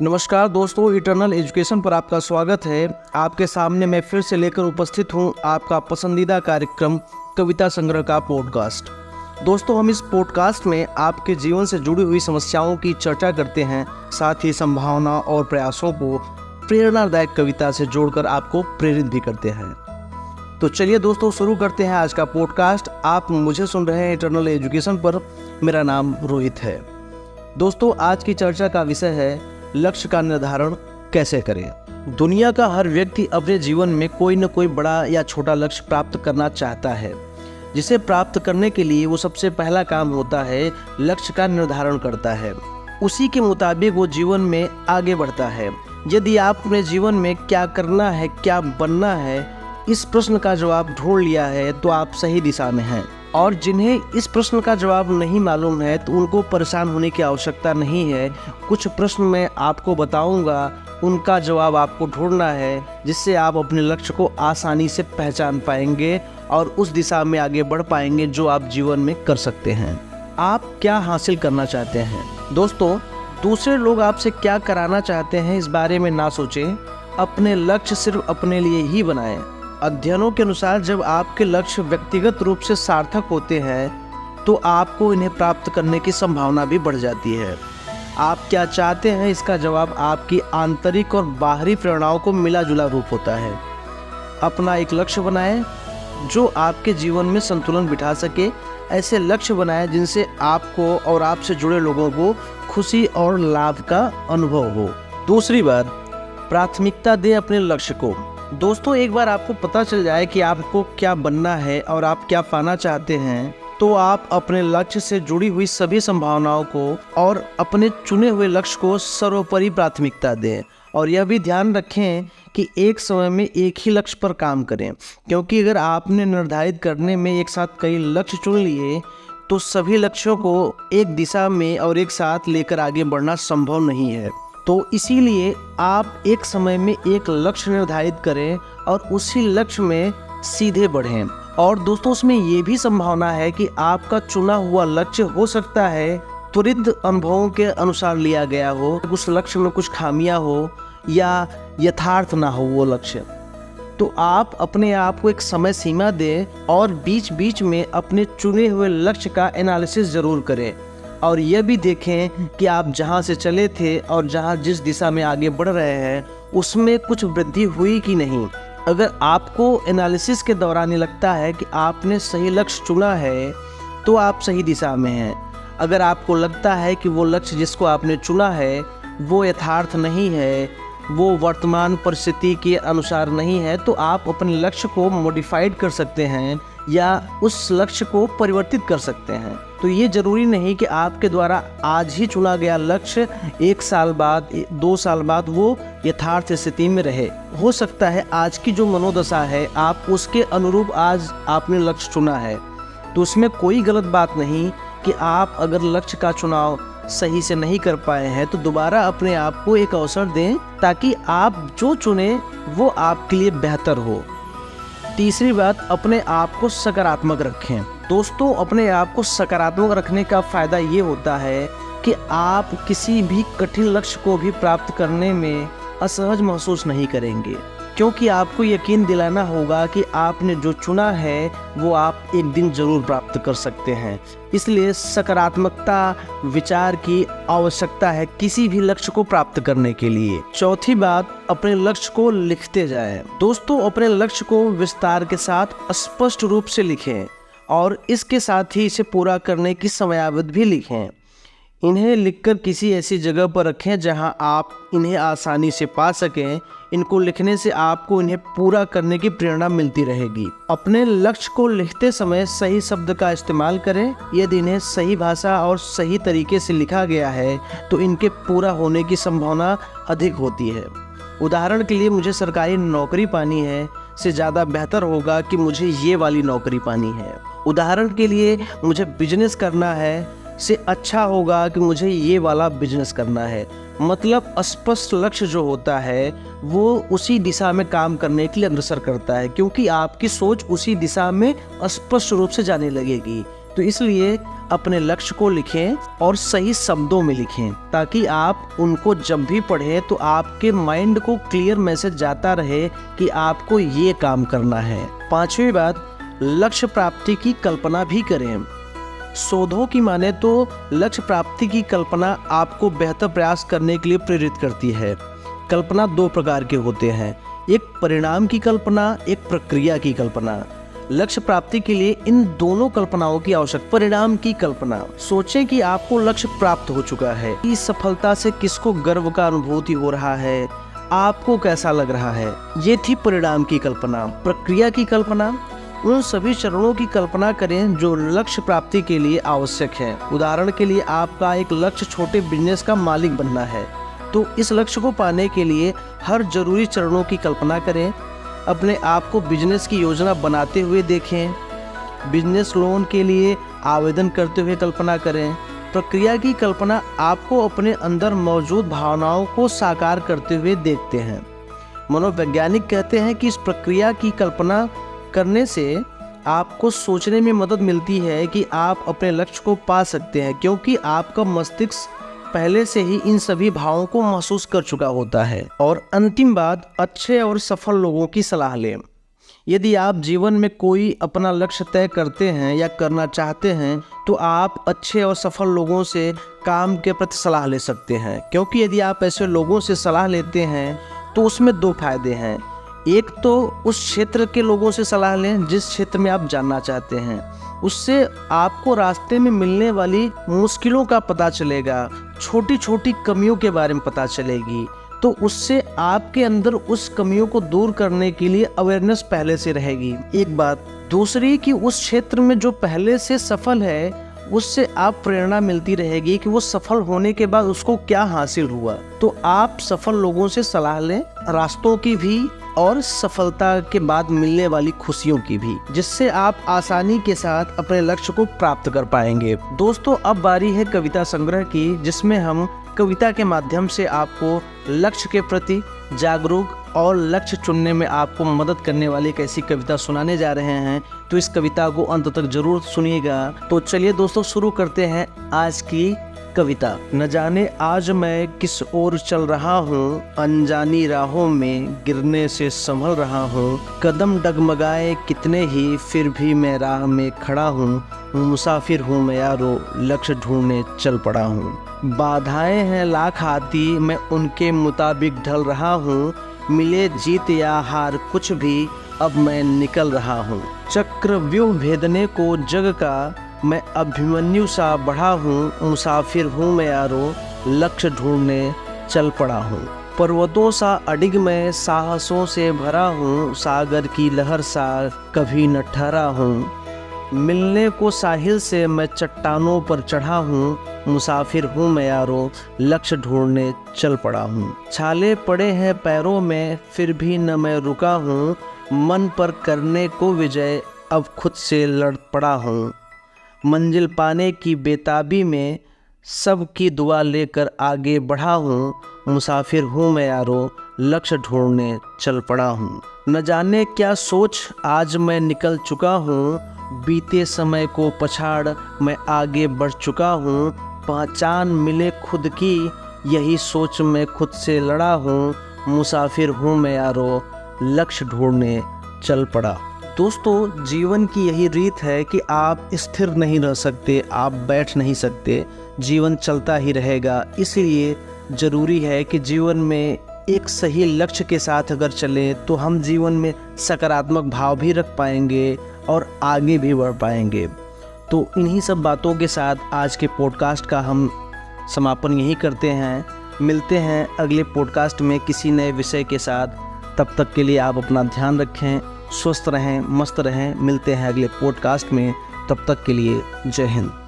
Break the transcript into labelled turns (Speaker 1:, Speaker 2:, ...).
Speaker 1: नमस्कार दोस्तों, eternal education पर आपका स्वागत है। आपके सामने मैं फिर से लेकर उपस्थित हूं आपका पसंदीदा कार्यक्रम कविता संग्रह का पॉडकास्ट। दोस्तों, हम इस पॉडकास्ट में आपके जीवन से जुड़ी हुई समस्याओं की चर्चा करते हैं, साथ ही संभावना और प्रयासों को प्रेरणादायक कविता से जोड़कर आपको प्रेरित भी करते हैं। तो चलिए दोस्तों, शुरू करते हैं आज का पॉडकास्ट। आप मुझे सुन रहे हैं इटर्नल एजुकेशन पर। मेरा नाम रोहित है। दोस्तों, आज की चर्चा का विषय है लक्ष्य का निर्धारण कैसे करें। दुनिया का हर व्यक्ति अपने जीवन में कोई न कोई बड़ा या छोटा लक्ष्य प्राप्त करना चाहता है, जिसे प्राप्त करने के लिए वो सबसे पहला काम होता है लक्ष्य का निर्धारण करता है। उसी के मुताबिक वो जीवन में आगे बढ़ता है। यदि आप अपने जीवन में क्या करना है, क्या बनना है, इस प्रश्न का जवाब ढूंढ लिया है तो आप सही दिशा में हैं। और जिन्हें इस प्रश्न का जवाब नहीं मालूम है तो उनको परेशान होने की आवश्यकता नहीं है। कुछ प्रश्न मैं आपको बताऊंगा, उनका जवाब आपको ढूंढना है, जिससे आप अपने लक्ष्य को आसानी से पहचान पाएंगे और उस दिशा में आगे बढ़ पाएंगे जो आप जीवन में कर सकते हैं। आप क्या हासिल करना चाहते हैं? दोस्तों, दूसरे लोग आपसे क्या कराना चाहते हैं इस बारे में ना सोचें। अपने लक्ष्य सिर्फ अपने लिए ही बनाएं। अध्ययनों के अनुसार जब आपके लक्ष्य व्यक्तिगत रूप से सार्थक होते हैं तो आपको इन्हें प्राप्त करने की संभावना भी बढ़ जाती है। आप क्या चाहते हैं, इसका जवाब आपकी आंतरिक और बाहरी प्रेरणाओं को मिला जुला रूप होता है। अपना एक लक्ष्य बनाएं जो आपके जीवन में संतुलन बिठा सके। ऐसे लक्ष्य बनाएं जिनसे आपको और आपसे जुड़े लोगों को खुशी और लाभ का अनुभव हो। दूसरी बात, प्राथमिकता दें अपने लक्ष्य को। दोस्तों, एक बार आपको पता चल जाए कि आपको क्या बनना है और आप क्या पाना चाहते हैं, तो आप अपने लक्ष्य से जुड़ी हुई सभी संभावनाओं को और अपने चुने हुए लक्ष्य को सर्वोपरि प्राथमिकता दें। और यह भी ध्यान रखें कि एक समय में एक ही लक्ष्य पर काम करें, क्योंकि अगर आपने निर्धारित करने में एक साथ कई लक्ष्य चुन लिए तो सभी लक्ष्यों को एक दिशा में और एक साथ लेकर आगे बढ़ना संभव नहीं है। तो इसीलिए आप एक समय में एक लक्ष्य निर्धारित करें और उसी लक्ष्य में सीधे बढ़ें। और दोस्तों, उसमें ये भी संभावना है कि आपका चुना हुआ लक्ष्य हो सकता है त्वरित अनुभवों के अनुसार लिया गया हो, उस लक्ष्य में कुछ खामियां हो या यथार्थ ना हो वो लक्ष्य। तो आप अपने आप को एक समय सीमा दें और बीच बीच में अपने चुने हुए लक्ष्य का एनालिसिस जरूर करें और यह भी देखें कि आप जहां से चले थे और जिस दिशा में आगे बढ़ रहे हैं उसमें कुछ वृद्धि हुई कि नहीं। अगर आपको एनालिसिस के दौरान लगता है कि आपने सही लक्ष्य चुना है तो आप सही दिशा में हैं। अगर आपको लगता है कि वो लक्ष्य जिसको आपने चुना है वो यथार्थ नहीं है, वो वर्तमान परिस्थिति के अनुसार नहीं है, तो आप अपने लक्ष्य को मॉडिफाइड कर सकते हैं या उस लक्ष्य को परिवर्तित कर सकते हैं। तो ये जरूरी नहीं कि आपके द्वारा आज ही चुना गया लक्ष्य 1 साल बाद 2 साल बाद वो यथार्थ स्थिति में रहे। हो सकता है आज की जो मनोदशा है आप उसके अनुरूप आज आपने लक्ष्य चुना है, तो उसमें कोई गलत बात नहीं कि आप अगर लक्ष्य का चुनाव सही से नहीं कर पाए हैं तो दोबारा अपने आप को एक अवसर दें ताकि आप जो चुने वो आपके लिए बेहतर हो। तीसरी बात, अपने आप को सकारात्मक रखें। दोस्तों, अपने आप को सकारात्मक रखने का फ़ायदा ये होता है कि आप किसी भी कठिन लक्ष्य को भी प्राप्त करने में असहज महसूस नहीं करेंगे, क्योंकि आपको यकीन दिलाना होगा कि आपने जो चुना है वो आप एक दिन ज़रूर प्राप्त कर सकते हैं। इसलिए सकारात्मकता विचार की आवश्यकता है किसी भी लक्ष्य को प्राप्त करने के लिए। चौथी बात, अपने लक्ष्य को लिखते जाएं। दोस्तों, अपने लक्ष्य को विस्तार के साथ स्पष्ट रूप से लिखें और इसके साथ ही इसे पूरा करने की समयावधि भी लिखें। इन्हें लिखकर किसी ऐसी जगह पर रखें जहां आप इन्हें आसानी से पा सकें। इनको लिखने से आपको इन्हें पूरा करने की प्रेरणा मिलती रहेगी। अपने लक्ष्य को लिखते समय सही शब्द का इस्तेमाल करें। यदि इन्हें सही भाषा और सही तरीके से लिखा गया है तो इनके पूरा होने की संभावना अधिक होती है। उदाहरण के लिए, मुझे सरकारी नौकरी पानी है से ज़्यादा बेहतर होगा कि मुझे ये वाली नौकरी पानी है। उदाहरण के लिए, मुझे बिजनेस करना है से अच्छा होगा कि मुझे ये वाला बिजनेस करना है। मतलब स्पष्ट लक्ष्य जो होता है वो उसी दिशा में काम करने के लिए अग्रसर करता है, क्योंकि आपकी सोच उसी दिशा में स्पष्ट रूप से जाने लगेगी। तो इसलिए अपने लक्ष्य को लिखें और सही शब्दों में लिखें, ताकि आप उनको जब भी पढ़ें तो आपके माइंड को क्लियर मैसेज जाता रहे कि आपको ये काम करना है। 5वीं बात, लक्ष्य प्राप्ति की कल्पना भी करें। शोधों की माने तो लक्ष्य प्राप्ति की कल्पना आपको बेहतर प्रयास करने के लिए प्रेरित करती है। कल्पना 2 प्रकार के होते हैं, एक परिणाम की कल्पना, एक प्रक्रिया की कल्पना। लक्ष्य प्राप्ति के लिए इन दोनों कल्पनाओं की आवश्यकता। परिणाम की कल्पना, सोचें कि आपको लक्ष्य प्राप्त हो चुका है, इस सफलता से किसको गर्व का अनुभूति हो रहा है, आपको कैसा लग रहा है। ये थी परिणाम की कल्पना। प्रक्रिया की कल्पना, उन सभी चरणों की कल्पना करें जो लक्ष्य प्राप्ति के लिए आवश्यक है। उदाहरण के लिए आपका एक लक्ष्य छोटे बिजनेस का मालिक बनना है, तो इस लक्ष्य को पाने के लिए हर जरूरी चरणों की कल्पना करें। अपने आप को बिजनेस की योजना बनाते हुए देखें। बिजनेस लोन के लिए आवेदन करते हुए कल्पना करें। प्रक्रिया की कल्पना आपको अपने अंदर मौजूद भावनाओं को साकार करते हुए देखते हैं। मनोवैज्ञानिक कहते हैं कि इस प्रक्रिया की कल्पना करने से आपको सोचने में मदद मिलती है कि आप अपने लक्ष्य को पा सकते हैं, क्योंकि आपका मस्तिष्क पहले से ही इन सभी भावों को महसूस कर चुका होता है। और अंतिम बात, अच्छे और सफल लोगों की सलाह लें। यदि आप जीवन में कोई अपना लक्ष्य तय करते हैं या करना चाहते हैं तो आप अच्छे और सफल लोगों से काम के प्रति सलाह ले सकते हैं, क्योंकि यदि आप ऐसे लोगों से सलाह लेते हैं तो उसमें 2 फायदे हैं। एक तो उस क्षेत्र के लोगों से सलाह लें जिस क्षेत्र में आप जानना चाहते हैं, उससे आपको रास्ते में मिलने वाली मुश्किलों का पता चलेगा, छोटी छोटी कमियों के बारे में पता चलेगी, तो उससे आपके अंदर उस कमियों को दूर करने के लिए अवेयरनेस पहले से रहेगी। एक बात। दूसरी कि उस क्षेत्र में जो पहले से सफल है उससे आप प्रेरणा मिलती रहेगी कि वो सफल होने के बाद उसको क्या हासिल हुआ। तो आप सफल लोगों से सलाह लें, रास्तों की भी और सफलता के बाद मिलने वाली खुशियों की भी, जिससे आप आसानी के साथ अपने लक्ष्य को प्राप्त कर पाएंगे। दोस्तों, अब बारी है कविता संग्रह की, जिसमें हम कविता के माध्यम से आपको लक्ष्य के प्रति जागरूक और लक्ष्य चुनने में आपको मदद करने वाली एक ऐसी कविता सुनाने जा रहे हैं। तो इस कविता को अंत तक जरूर सुनिएगा। तो चलिए दोस्तों, शुरू करते हैं आज की कविता। न जाने आज मैं किस ओर चल रहा हूँ, अनजानी राहों में गिरने से संभल रहा हूँ। कदम डगमगाए कितने ही, फिर भी मैं राह में खड़ा हूँ। मुसाफिर हूँ मैं यारो, लक्ष्य ढूंढने चल पड़ा हूँ। बाधाएं हैं लाख आती, मैं उनके मुताबिक ढल रहा हूँ। मिले जीत या हार कुछ भी, अब मैं निकल रहा हूँ। चक्रव्यूह भेदने को जग का, मैं अभिमन्यु सा बढ़ा हूँ। मुसाफिर हूँ मैं यारो, लक्ष्य ढूंढने चल पड़ा हूँ। पर्वतों सा अडिग मैं साहसों से भरा हूँ। सागर की लहर सा कभी न ठहरा हूँ। मिलने को साहिल से मैं चट्टानों पर चढ़ा हूँ। मुसाफिर हूँ मैं यारो, लक्ष्य ढूंढने चल पड़ा हूँ। छाले पड़े हैं पैरों में, फिर भी न मैं रुका हूँ। मन पर करने को विजय, अब खुद से लड़ पड़ा हूँ। मंजिल पाने की बेताबी में, सबकी दुआ लेकर आगे बढ़ा हूँ। मुसाफिर हूँ मैं यारो, लक्ष्य ढूंढने चल पड़ा हूँ। न जाने क्या सोच आज मैं निकल चुका हूँ। बीते समय को पछाड़ मैं आगे बढ़ चुका हूँ। पहचान मिले खुद की, यही सोच मैं खुद से लड़ा हूँ। मुसाफिर हूँ मैं यारो, लक्ष्य ढूंढने चल पड़ा। दोस्तों, जीवन की यही रीत है कि आप स्थिर नहीं रह सकते, आप बैठ नहीं सकते, जीवन चलता ही रहेगा। इसलिए ज़रूरी है कि जीवन में एक सही लक्ष्य के साथ अगर चलें तो हम जीवन में सकारात्मक भाव भी रख पाएंगे और आगे भी बढ़ पाएंगे। तो इन्हीं सब बातों के साथ आज के पॉडकास्ट का हम समापन यही करते हैं। मिलते हैं अगले पॉडकास्ट में किसी नए विषय के साथ। तब तक के लिए आप अपना ध्यान रखें, स्वस्थ रहें, मस्त रहें। मिलते हैं अगले पॉडकास्ट में, तब तक के लिए जय हिंद।